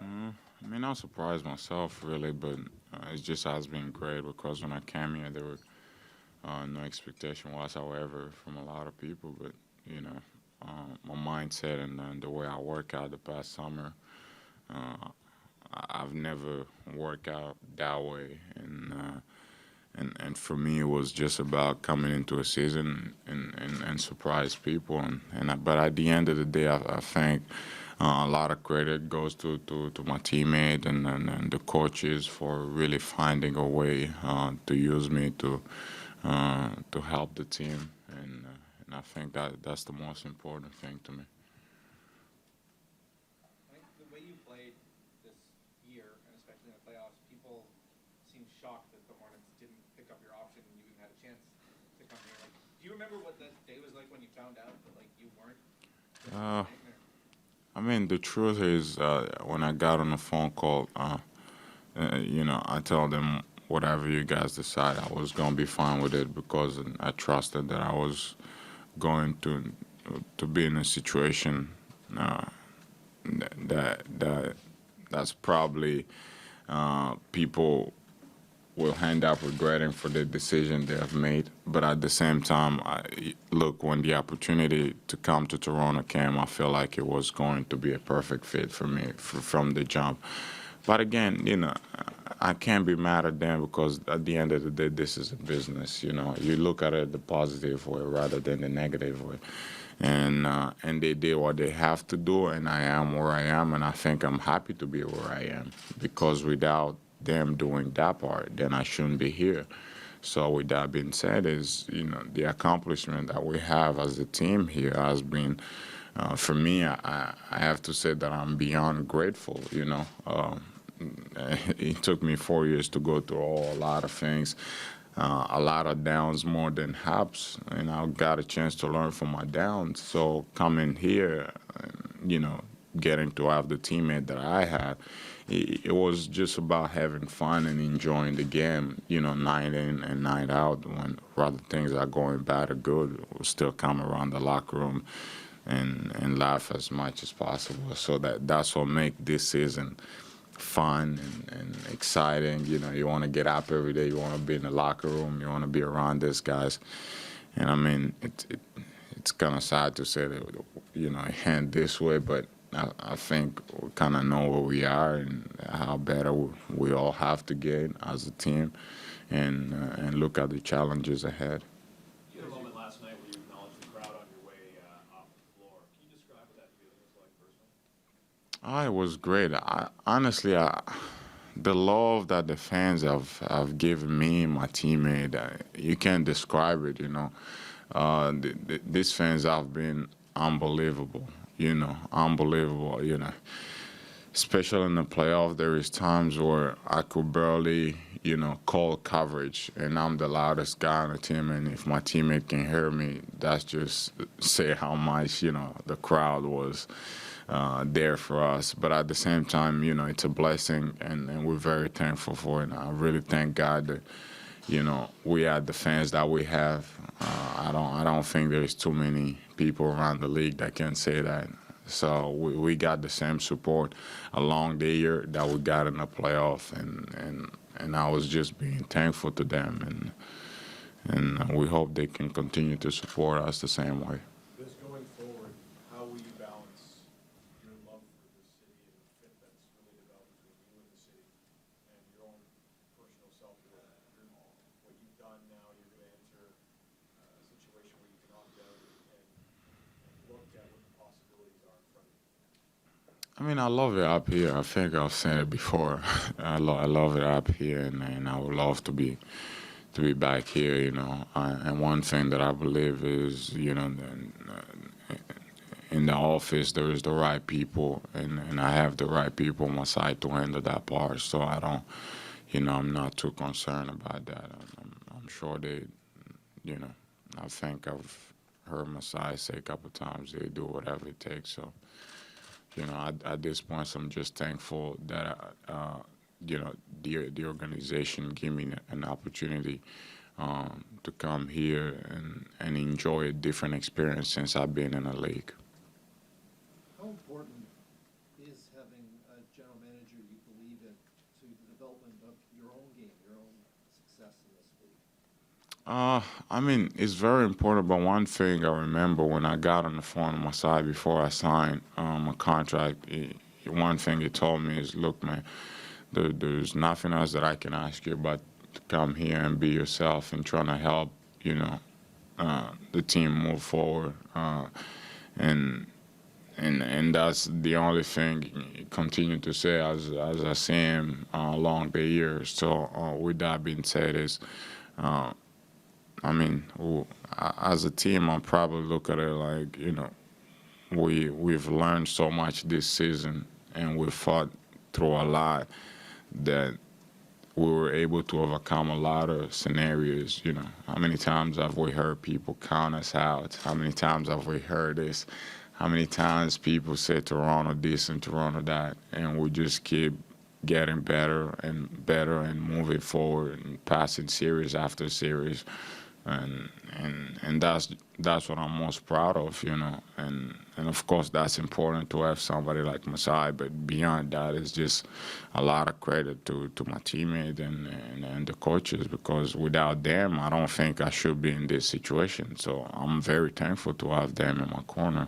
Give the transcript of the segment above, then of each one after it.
I mean, I surprised myself really, but it just has been great because when I came here, there were no expectation whatsoever from a lot of people. But you know, my mindset and the way I work out the past summer, uh, I've never worked out that way, and for me, it was just about coming into a season and surprise people. But at the end of the day, I think a lot of credit goes to my teammate and the coaches for really finding a way to use me to help the team. And I think that's the most important thing to me. I think the way you played this year, and especially in the playoffs, people seem shocked that the Hornets didn't pick up your option and you even had a chance to come here. Like, do you remember what that day was like when you found out that like you weren't Uh, staying there? I mean, the truth is, when I got on the phone call, I told them whatever you guys decide, I was gonna be fine with it because I trusted that I was going to be in a situation uh, that that's probably people will end up regretting for the decision they have made. But at the same time, look, when the opportunity to come to Toronto came, I feel like it was going to be a perfect fit for me from the jump. But again, I can't be mad at them because at the end of the day, this is a business. You look at it the positive way rather than the negative way. And they did what they have to do, and I am where I am, and I think I'm happy to be where I am because without them doing that part, then I shouldn't be here. So with that being said, is the accomplishment that we have as a team here has been, for me, I have to say that I'm beyond grateful. It took me 4 years to go through a lot of things, a lot of downs more than ups, and I got a chance to learn from my downs. So coming here, you know, getting to have the teammate that I had, it was just about having fun and enjoying the game, night in and night out. When rather things are going bad or good, we'll still come around the locker room and laugh as much as possible. So that's what make this season fun and exciting. You want to get up every day. You want to be in the locker room. You want to be around these guys. And I mean, it's kind of sad to say that it end this way, but I think we kind of know where we are and how better we all have to get as a team, and look at the challenges ahead. You had a moment last night where you acknowledged the crowd on your way off the floor. Can you describe what that feeling was like personally? It was great. Honestly, the love that the fans have given me and my teammate, you can't describe it. These fans have been unbelievable. Unbelievable. Especially in the playoff, there is times where I could barely, call coverage, and I'm the loudest guy on the team. And if my teammate can hear me, that's just say how much, the crowd was there for us. But at the same time, it's a blessing, and we're very thankful for it. And I really thank God that, we had the fans that we have. I don't think there's too many people around the league that can say that. So we got the same support along the year that we got in the playoff, and I was just being thankful to them, and we hope they can continue to support us the same way. This going forward, how will you balance your love for this city and the fit that's really developed between you and the city and your own personal self-worth? What you've done now, you're going to enter a situation where you can opt out and look at what the possibilities are in front of you. I mean, I love it up here. I think I've said it before. I love it up here, and I would love to be back here. And one thing that I believe is, in the office there is the right people, and I have the right people on my side to handle that part. So I don't, I'm not too concerned about that. I'm sure they, you know, I think I've heard my side say a couple times they do whatever it takes. So at this point, I'm just thankful that the organization gave me an opportunity to come here and enjoy a different experience since I've been in the league. How important is having having a general manager you believe in to the development of your own game, your own success in this league? I mean, it's very important, but one thing I remember when I got on the phone on my side before I signed a contract, one thing he told me is, look, man, there's nothing else that I can ask you but to come here and be yourself and trying to help, the team move forward. And and that's the only thing he continued to say as I see him along the years. So with that being said, is I mean, as a team, I'll probably look at it like, we've learned so much this season, and we fought through a lot that we were able to overcome a lot of scenarios. How many times have we heard people count us out? How many times have we heard this? How many times people say Toronto this and Toronto that, and we just keep getting better and moving forward and passing series after series, and that's what I'm most proud of, and of course that's important to have somebody like Masai, but beyond that, it's just a lot of credit to my teammates and the coaches, because without them, I don't think I should be in this situation. So I'm very thankful to have them in my corner.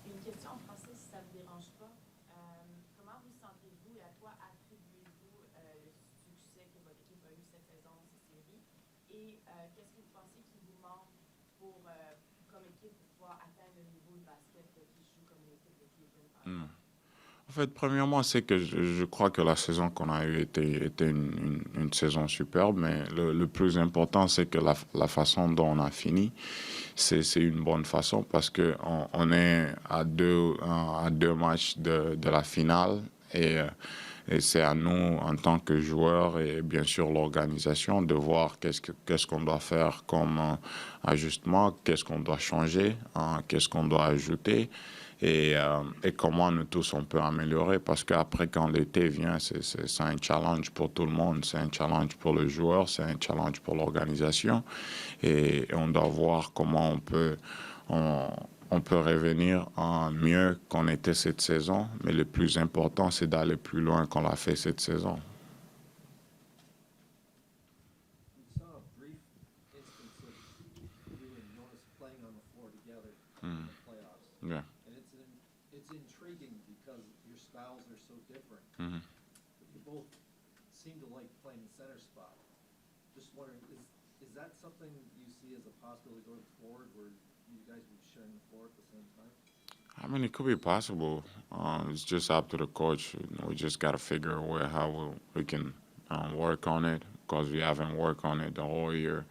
Une question en français, si ça ne vous dérange pas. Comment vous sentez-vous et à quoi attribuez-vous le succès que votre équipe a eu cette saison dans ces séries? Et qu'est-ce que vous pensez qui vous manque pour, comme équipe, pour pouvoir atteindre le niveau de basket qui joue comme une équipe de Cleveland, par exemple? En fait, premièrement, c'est que je crois que la saison qu'on a eue était une saison superbe, mais le plus important, c'est que la façon dont on a fini, c'est une bonne façon, parce qu'on est à deux matchs de la finale, et c'est à nous, en tant que joueurs et bien sûr l'organisation, de voir qu'est-ce qu'on doit faire comme ajustement, qu'est-ce qu'on doit changer, qu'est-ce qu'on doit ajouter. Et comment nous tous on peut améliorer, parce qu'après, quand l'été vient, c'est un challenge pour tout le monde, c'est un challenge pour le joueur, c'est un challenge pour l'organisation, et on doit voir comment on peut revenir en mieux qu'on était cette saison, mais le plus important, c'est d'aller plus loin qu'on l'a fait cette saison. We saw a brief instance of you and Jonas playing on the floor together in the playoffs. Yeah. It's intriguing because your styles are so different. Mhm. But you both seem to like playing the center spot. Just wondering, is that something you see as a possibility going forward, where you guys will be sharing the floor at the same time? I mean, it could be possible. It's just up to the coach. We just got to figure out how we can work on it, because we haven't worked on it the whole year.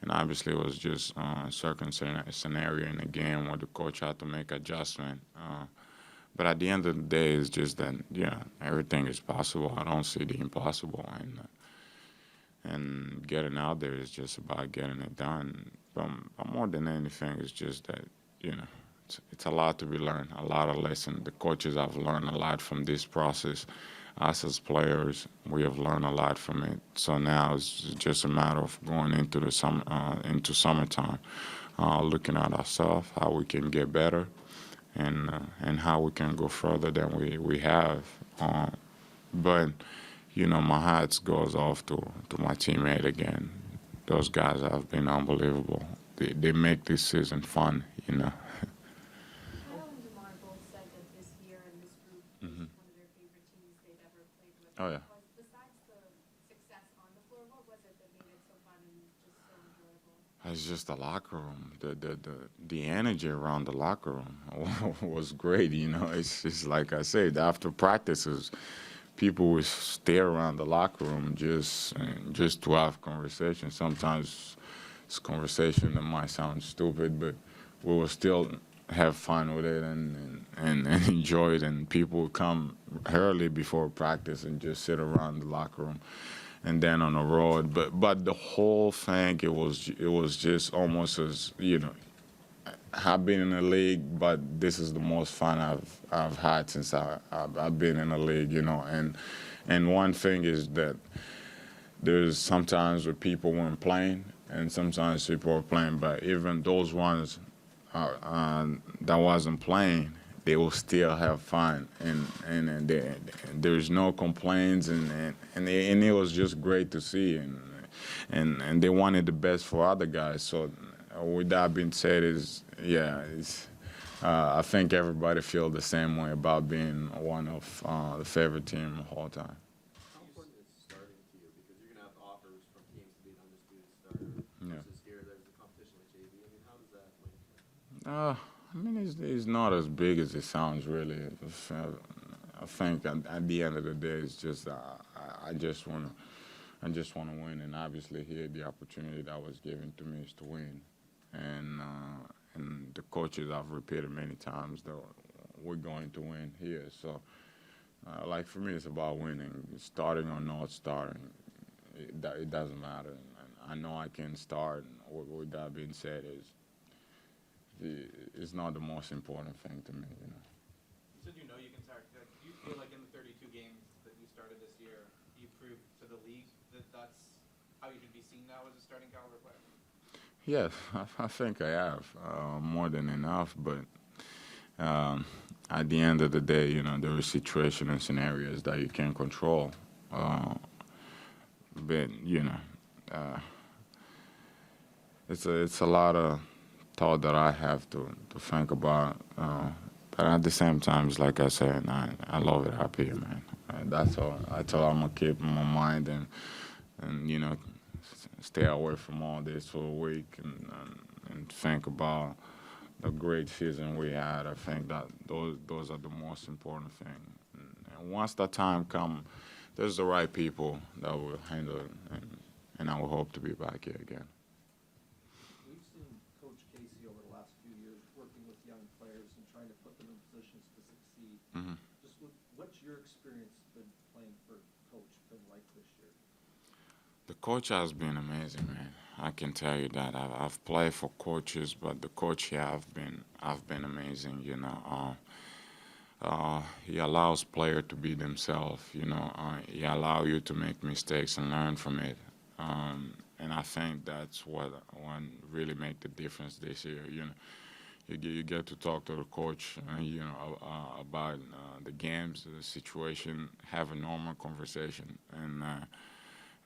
And obviously, it was just a certain scenario in the game where the coach had to make adjustment. But at the end of the day, it's just that, yeah, everything is possible. I don't see the impossible. And getting out there is just about getting it done. But more than anything, it's just that, it's a lot to be learned, a lot of lessons. The coaches have learned a lot from this process. Us as players, we have learned a lot from it. So now it's just a matter of going into the into summertime, looking at ourselves, how we can get better, and how we can go further than we have. But my hat goes off to my teammate again. Those guys have been unbelievable. They make this season fun. Kyle and DeMar both said that this year and this group is one of their favorite teams they've ever played with. Oh, yeah. Besides the success on the floor, what was it that made it so fun and just so enjoyable? It's just the locker room. The energy around the locker room was great. It's just like I said, after practices, people would stay around the locker room just to have conversation. Sometimes it's conversation that might sound stupid, but we will still have fun with it and enjoy it. And people would come early before practice and just sit around the locker room, and then on the road. But the whole thing, it was just almost as, I've been in the league, but this is the most fun I've had since I've been in the league, And one thing is that there's sometimes where people weren't playing, and sometimes people were playing, but even those ones that wasn't playing, they will still have fun, and there's no complaints, and it was just great to see, and they wanted the best for other guys. So with that being said, I think everybody feel the same way about being one of the favorite team of all time. How important is starting to you? Because you're gonna have offers from teams to be an undisputed starter Yeah. versus here there's a competition like JV. I mean, how does that link? I mean, it's not as big as it sounds, really. I think at the end of the day, it's just I just wanna win, and obviously here the opportunity that was given to me is to win, and the coaches I've repeated many times that we're going to win here. So, like for me, it's about winning, starting or not starting. It doesn't matter, and I know I can start. And with that being said, it's not the most important thing to me, you know. You said you know you can start. Do you feel like in the 32 games that you started this year, you proved to the league that that's how you should be seen now as a starting caliber player? Yes, I think I have more than enough, but at the end of the day, you know, there are situations and scenarios that you can't control. But you know, it's a lot of thought that I have to think about. But at the same time, it's like I said, I love it up here, man. That's all. That's all I'm gonna keep in my mind, and you know, stay away from all this for a week, and think about the great season we had. I think that those are the most important thing. And once that time comes, there's the right people that will handle it, and I will hope to be back here again. We've seen Coach Casey over the last few years working with young players and trying to put them in positions to succeed. Mhm. Just what's your experience been playing for Coach been like this year? The coach has been amazing, man. I can tell you that. I've played for coaches, but the coach here I've been amazing. You know, he allows players to be themselves. You know, he allows you to make mistakes and learn from it. And I think that's what really made the difference this year. You know, you get to talk to the coach, you know, about the games, the situation, have a normal conversation, and.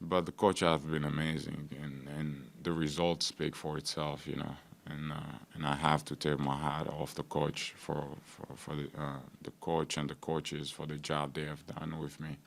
But the coach has been amazing, and the results speak for itself, you know. And I have to take my hat off the coach for the coach and the coaches for the job they have done with me.